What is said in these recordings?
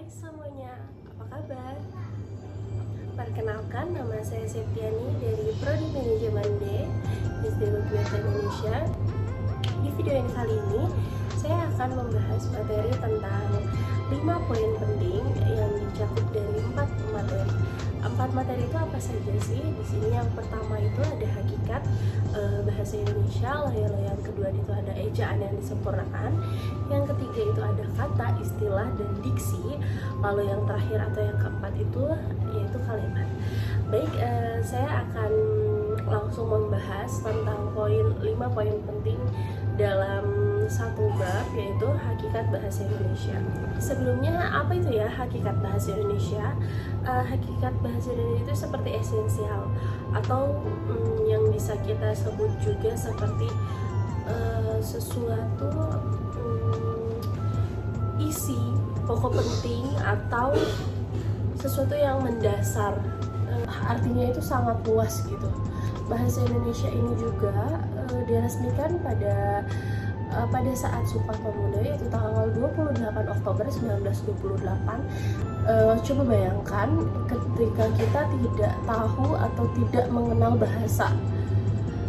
Hai semuanya, apa kabar? Perkenalkan, nama saya Septiani dari Prodi Manajemen D, Institut Bahasa Indonesia. Di video yang kali ini, saya akan membahas materi tentang 5 poin penting yang dicakup dari 4 materi. 4 materi itu apa saja sih? Di sini yang pertama itu ada hakikat bahasa Indonesia, lalu yang kedua itu ada ejaan yang disempurnakan, yang ketiga itu ada kata, istilah, dan diksi, lalu yang terakhir atau yang keempat itu yaitu kalimat. Baik, saya akan langsung membahas tentang 5 poin penting dalam satu bab, yaitu hakikat bahasa Indonesia. Sebelumnya, apa itu ya hakikat bahasa Indonesia? Hakikat bahasa Indonesia itu seperti esensial atau yang bisa kita sebut juga seperti sesuatu isi pokok penting atau sesuatu yang mendasar. Artinya itu sangat luas gitu. Bahasa Indonesia ini juga diresmikan pada saat Sumpah Pemuda, yaitu tanggal 28 Oktober 1928. Coba bayangkan ketika kita tidak tahu atau tidak mengenal bahasa,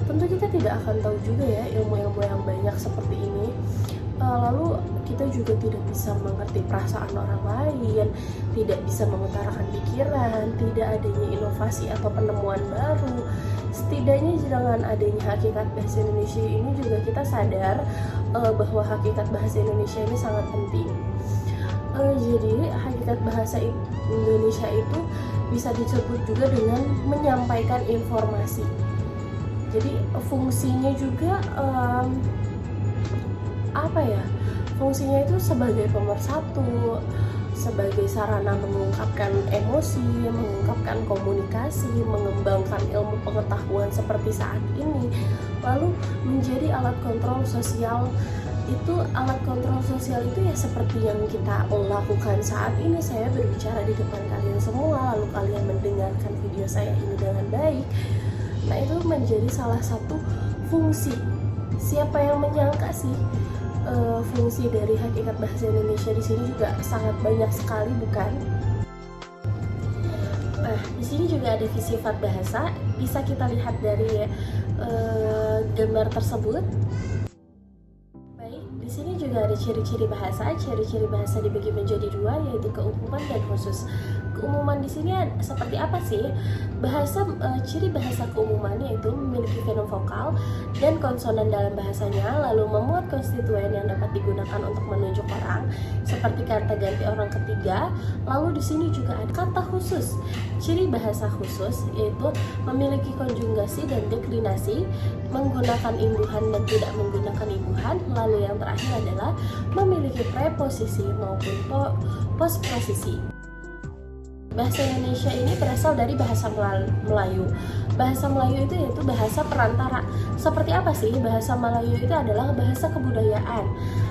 tentu kita tidak akan tahu juga ya ilmu-ilmu yang banyak seperti ini. Lalu kita juga tidak bisa mengerti perasaan orang lain, tidak bisa mengutarakan pikiran, tidak adanya inovasi atau penemuan baru. Setidaknya dengan adanya hakikat bahasa Indonesia ini juga kita sadar bahwa hakikat bahasa Indonesia ini sangat penting. Jadi hakikat bahasa Indonesia itu bisa disebut juga dengan menyampaikan informasi. Jadi fungsinya juga fungsinya itu sebagai pemersatu, sebagai sarana mengungkapkan emosi, mengungkapkan komunikasi, mengembangkan ilmu pengetahuan seperti saat ini, lalu menjadi alat kontrol sosial. Alat kontrol sosial itu ya seperti yang kita lakukan saat ini. Saya berbicara di depan kalian semua, lalu kalian mendengarkan video saya ini dengan baik. Nah, itu menjadi salah satu fungsi. Siapa yang menyangka sih fungsi dari hakikat bahasa Indonesia di sini juga sangat banyak sekali, bukan? Nah, di sini juga ada sifat bahasa. Bisa kita lihat dari gambar tersebut. Baik, di sini juga ada ciri-ciri bahasa. Ciri-ciri bahasa dibagi menjadi 2, yaitu keumuman dan khusus. Keumuman di sini seperti apa sih? Ciri bahasa keumuman yaitu memiliki fonem vokal dan konsonan dalam bahasanya, lalu memuat konstituen yang dapat digunakan untuk menunjuk orang, seperti kata ganti orang ketiga. Lalu di sini juga ada kata khusus. Ciri bahasa khusus yaitu memiliki konjugasi dan deklinasi, menggunakan imbuhan dan tidak menggunakan imbuhan. Lalu yang terakhir adalah memiliki preposisi maupun posposisi. Bahasa Indonesia ini berasal dari bahasa Melayu. Bahasa Melayu itu yaitu bahasa perantara. Seperti apa sih? Bahasa Melayu itu adalah bahasa kebudayaan.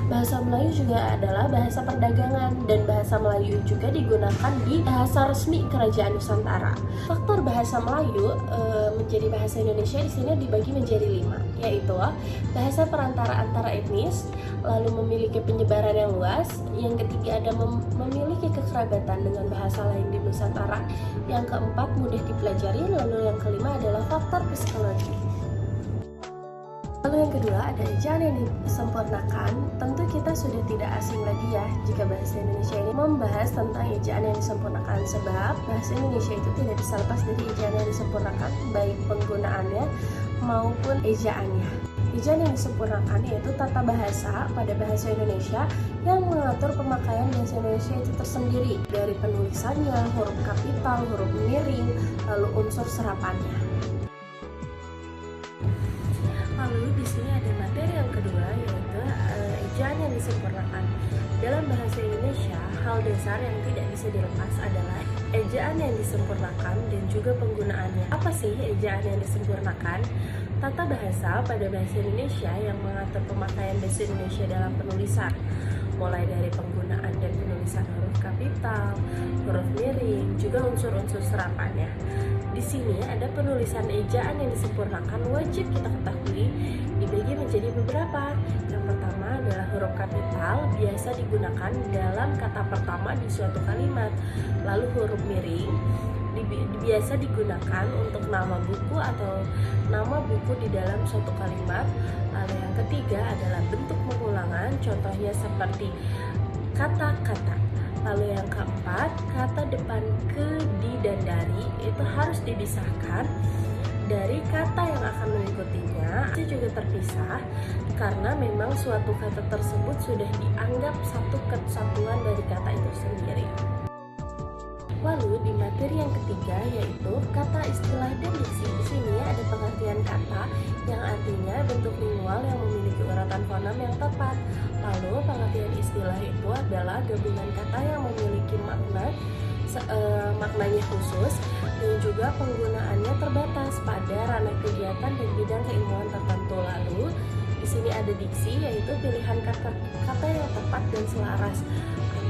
Bahasa Melayu juga adalah bahasa perdagangan, dan bahasa Melayu juga digunakan di bahasa resmi Kerajaan Nusantara. Faktor bahasa Melayu menjadi bahasa Indonesia di sini dibagi menjadi 5, yaitu bahasa perantara antara etnis, lalu memiliki penyebaran yang luas. Yang ketiga ada memiliki kekerabatan dengan bahasa lain di Nusantara. Yang keempat mudah dipelajari. Lalu yang kelima adalah faktor psikologi. Lalu yang kedua ada ejaan yang disempurnakan. Tentu kita sudah tidak asing lagi ya jika bahasa Indonesia ini membahas tentang ejaan yang disempurnakan, sebab bahasa Indonesia itu tidak bisa lepas dari ejaan yang disempurnakan, baik penggunaannya maupun ejaannya. Ejaan yang disempurnakan yaitu tata bahasa pada bahasa Indonesia yang mengatur pemakaian bahasa Indonesia itu tersendiri, dari penulisannya, huruf kapital, huruf miring, lalu unsur serapannya. Lalu di sini ada materi yang kedua, yaitu ejaan yang disempurnakan. Dalam bahasa Indonesia, hal dasar yang tidak bisa dilepas adalah ejaan yang disempurnakan dan juga penggunaannya. Apa sih ejaan yang disempurnakan? Tata bahasa pada bahasa Indonesia yang mengatur pemakaian bahasa Indonesia dalam penulisan, mulai dari penggunaan dan penulisan huruf kapital, huruf miring, juga unsur-unsur serapannya. Di sini ada penulisan ejaan yang disempurnakan, wajib kita ketahui dibagi menjadi beberapa. Yang pertama adalah huruf kapital biasa digunakan dalam kata pertama di suatu kalimat. Lalu huruf miring biasa digunakan untuk nama buku atau nama buku di dalam suatu kalimat. Lalu yang ketiga adalah bentuk pengulangan, contohnya seperti kata-kata. Lalu yang keempat, kata depan ke, di, dan dari itu harus dipisahkan dari kata yang akan mengikutinya. Itu juga terpisah karena memang suatu kata tersebut sudah dianggap satu kesatuan dari kata itu sendiri. Lalu di materi yang ketiga yaitu kata, istilah, dan diksi. Di sini ada pengertian kata yang artinya bentuk lingual yang memiliki uratan fonem yang tepat. Lalu pengertian istilah itu adalah gabungan kata yang memiliki maknanya khusus dan juga penggunaannya terbatas pada ranah kegiatan dan bidang keilmuan tertentu. Lalu di sini ada diksi yaitu pilihan kata yang tepat dan selaras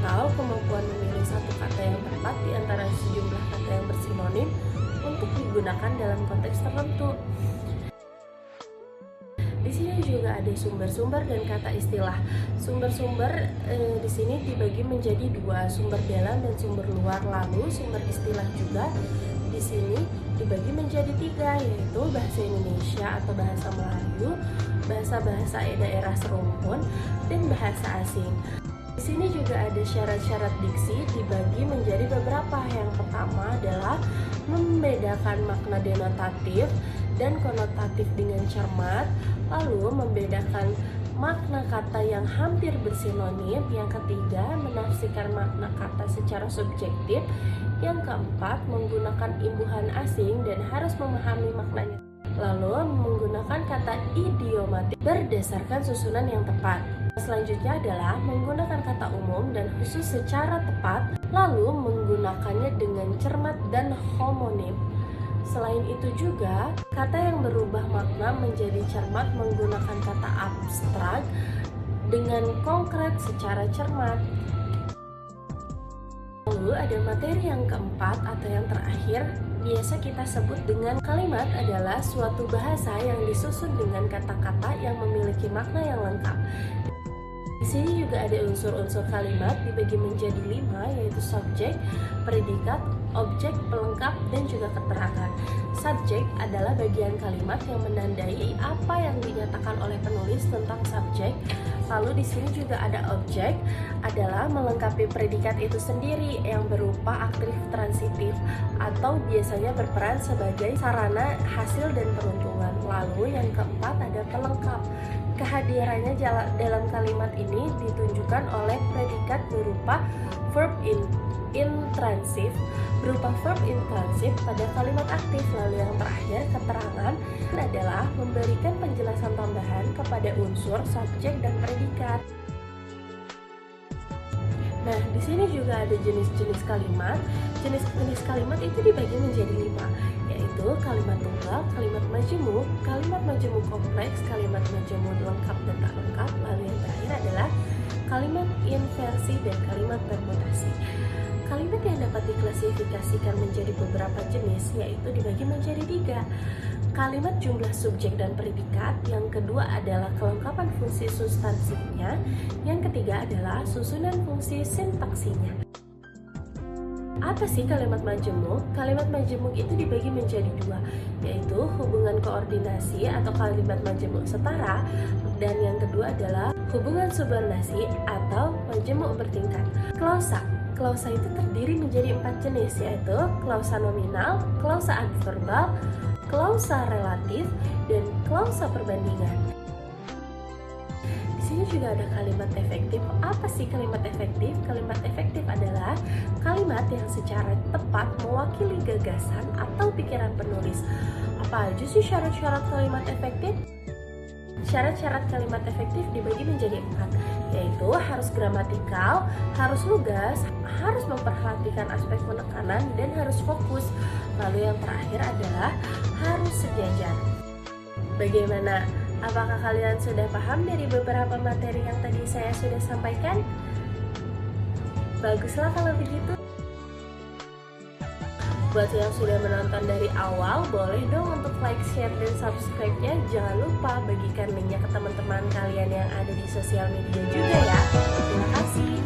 atau kemampuan memilih satu kata yang tepat di antara sejumlah kata yang bersinonim untuk digunakan dalam konteks tertentu. Di sini juga ada sumber-sumber dan kata istilah. Sumber-sumber di sini dibagi menjadi dua, sumber dalam dan sumber luar. Lalu sumber istilah juga di sini dibagi menjadi tiga, yaitu bahasa Indonesia atau bahasa Melayu, bahasa-bahasa daerah serumpun, dan bahasa asing. Di sini juga ada syarat-syarat diksi dibagi menjadi beberapa. Yang pertama adalah membedakan makna denotatif dan konotatif dengan cermat, lalu membedakan makna kata yang hampir bersinonim. Yang ketiga, menafsirkan makna kata secara subjektif. Yang keempat, menggunakan imbuhan asing dan harus memahami maknanya. Lalu menggunakan kata idiomatik berdasarkan susunan yang tepat. Selanjutnya adalah menggunakan kata umum dan khusus secara tepat, lalu menggunakannya dengan cermat dan homonim. Selain itu juga, kata yang berubah makna menjadi cermat menggunakan kata abstrak dengan konkret secara cermat. Lalu ada materi yang keempat atau yang terakhir, biasa kita sebut dengan kalimat adalah suatu bahasa yang disusun dengan kata-kata yang memiliki makna yang lengkap. Di sini juga ada unsur-unsur kalimat dibagi menjadi 5, yaitu subjek, predikat, objek, pelengkap, dan juga keterangan. Subjek adalah bagian kalimat yang menandai apa yang dinyatakan oleh penulis tentang subjek. Lalu di sini juga ada objek, adalah melengkapi predikat itu sendiri yang berupa aktif transitif atau biasanya berperan sebagai sarana hasil dan peruntungan. Lalu yang keempat ada pelengkap. Kehadirannya dalam kalimat ini ditunjukkan oleh predikat berupa verb intransif pada kalimat aktif. Lalu yang terakhir, keterangan adalah memberikan penjelasan tambahan kepada unsur, subjek, dan predikat. Nah, di sini juga ada jenis-jenis kalimat. Jenis-jenis kalimat itu dibagi menjadi 5, yaitu kalimat tunggal, kalimat majemuk, kalimat majemuk kompleks, kalimat majemuk lengkap dan tak lengkap. Lalu yang terakhir adalah kalimat inversi dan kalimat permutasi. Kalimat yang dapat diklasifikasikan menjadi beberapa jenis yaitu dibagi menjadi 3. Kalimat jumlah subjek dan predikat. Yang kedua adalah kelengkapan fungsi substansinya. Yang ketiga adalah susunan fungsi sintaksinya. Apa sih kalimat majemuk? Kalimat majemuk itu dibagi menjadi 2, yaitu hubungan koordinasi atau kalimat majemuk setara, dan yang kedua adalah hubungan subordinasi atau majemuk bertingkat. Klausa itu terdiri menjadi 4 jenis, yaitu klausa nominal, klausa adverbal, klausa relatif, dan klausa perbandingan. Di sini juga ada kalimat efektif. Apa sih kalimat efektif? Kalimat efektif adalah kalimat yang secara tepat mewakili gagasan atau pikiran penulis. Apa aja sih syarat-syarat kalimat efektif? Syarat-syarat kalimat efektif dibagi menjadi 4, yaitu harus gramatikal, harus lugas, harus memperhatikan aspek penekanan, dan harus fokus. Lalu yang terakhir adalah harus sejajar. Bagaimana? Apakah kalian sudah paham dari beberapa materi yang tadi saya sudah sampaikan? Baguslah kalau begitu. Buat yang sudah menonton dari awal, boleh dong untuk like, share, dan subscribe-nya. Jangan lupa bagikan linknya ke teman-teman kalian yang ada di sosial media juga ya. Terima kasih.